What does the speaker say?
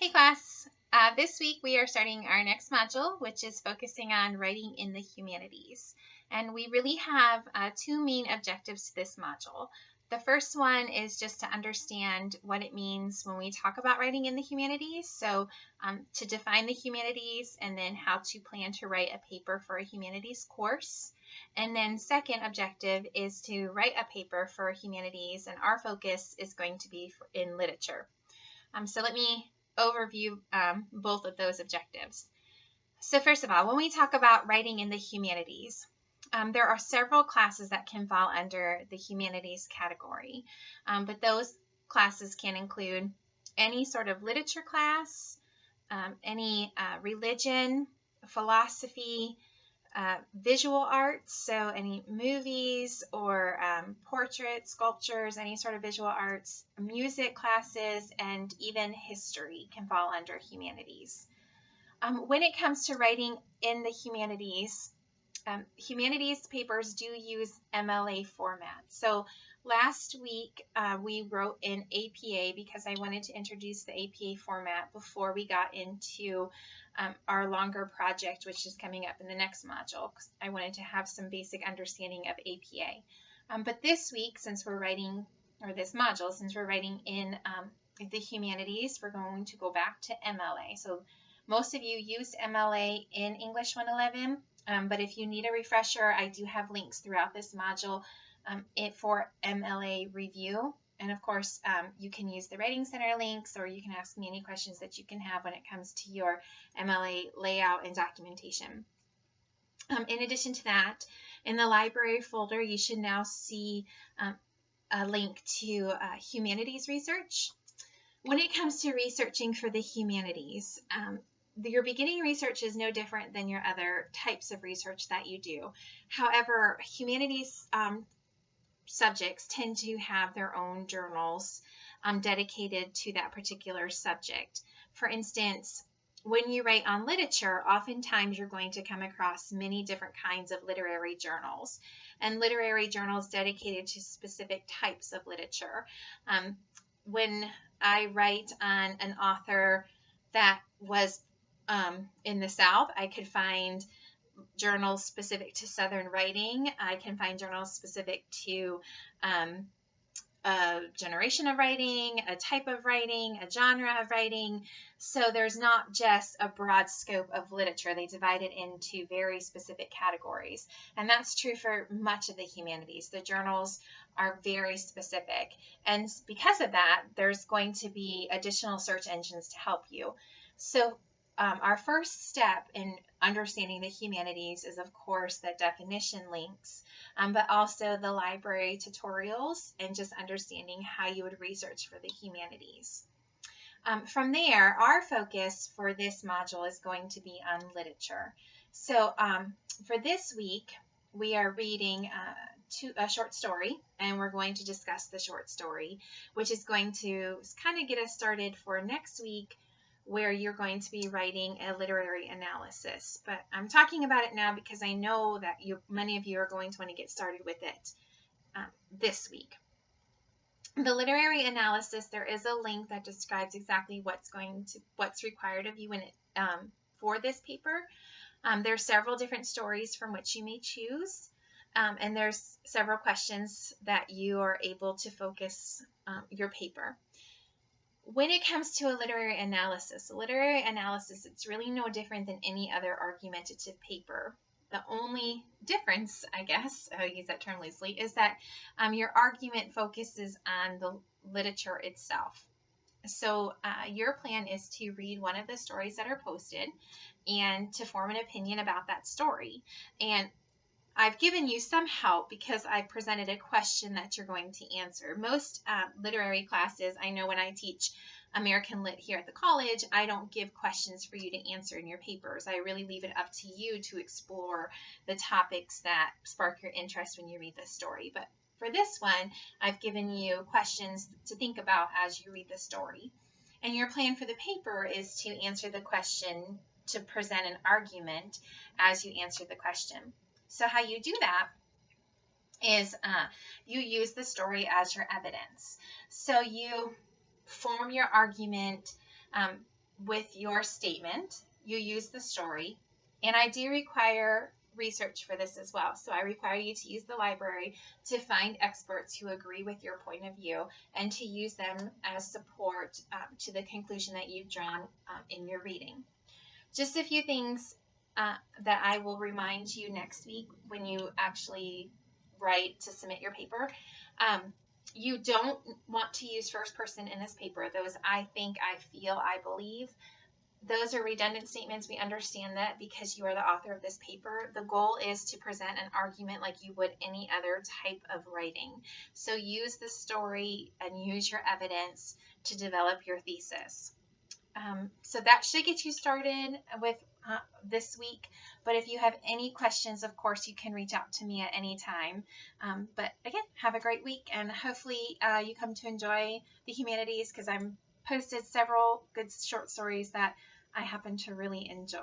Hey class, this week we are starting our next module, which is focusing on writing in the humanities. And we really have two main objectives to this module. The first one is just to understand what it means when we talk about writing in the humanities. So to define the humanities and then how to plan to write a paper for a humanities course. And then second objective is to write a paper for humanities, and our focus is going to be in literature. So let me overview both of those objectives. So first of all, when we talk about writing in the humanities, there are several classes that can fall under the humanities category, but those classes can include any sort of literature class, any religion, philosophy, visual arts, so any movies or portraits, sculptures, any sort of visual arts, music classes, and even history can fall under humanities. When it comes to writing in the humanities, humanities papers do use MLA format. So last week we wrote in APA because I wanted to introduce the APA format before we got into our longer project, which is coming up in the next module. I wanted to have some basic understanding of APA. But this week, since we're writing, or this module, since we're writing in the humanities, we're going to go back to MLA. So most of you used MLA in English 111. But if you need a refresher, I do have links throughout this module for MLA review. And of course, you can use the Writing Center links, or you can ask me any questions that you can have when it comes to your MLA layout and documentation. In addition to that, in the library folder, you should now see a link to humanities research. When it comes to researching for the humanities, your beginning research is no different than your other types of research that you do. However, humanities subjects tend to have their own journals dedicated to that particular subject. For instance, when you write on literature, oftentimes you're going to come across many different kinds of literary journals, and literary journals dedicated to specific types of literature. When I write on an author that was in the South, I could find journals specific to Southern writing. I can find journals specific to a generation of writing, a type of writing, a genre of writing. So there's not just a broad scope of literature. They divide it into very specific categories. And that's true for much of the humanities. The journals are very specific. And because of that, there's going to be additional search engines to help you. So our first step in understanding the humanities is, of course, the definition links, but also the library tutorials and just understanding how you would research for the humanities. From there, our focus for this module is going to be on literature. So for this week, we are reading a short story, and we're going to discuss the short story, which is going to kind of get us started for next week, where you're going to be writing a literary analysis. But I'm talking about it now because I know that many of you are going to want to get started with it this week. The literary analysis, there is a link that describes exactly what's required of you for this paper. There's several different stories from which you may choose, and there's several questions that you are able to focus your paper. When it comes to a literary analysis, it's really no different than any other argumentative paper. The only difference, I guess, I'll use that term loosely, is that your argument focuses on the literature itself. So your plan is to read one of the stories that are posted and to form an opinion about that story. And I've given you some help because I presented a question that you're going to answer. Most literary classes, I know when I teach American Lit here at the college, I don't give questions for you to answer in your papers. I really leave it up to you to explore the topics that spark your interest when you read the story. But for this one, I've given you questions to think about as you read the story. And your plan for the paper is to answer the question, to present an argument as you answer the question. So how you do that is you use the story as your evidence. So you form your argument with your statement, you use the story, and I do require research for this as well. So I require you to use the library to find experts who agree with your point of view and to use them as support to the conclusion that you've drawn in your reading. Just a few things that I will remind you next week when you actually write to submit your paper. You don't want to use first person in this paper. Those I think, I feel, I believe, those are redundant statements. We understand that because you are the author of this paper. The goal is to present an argument like you would any other type of writing. So use the story and use your evidence to develop your thesis. So that should get you started with this week. But if you have any questions, of course, you can reach out to me at any time. But again, have a great week, and hopefully you come to enjoy the humanities, because I'm posted several good short stories that I happen to really enjoy.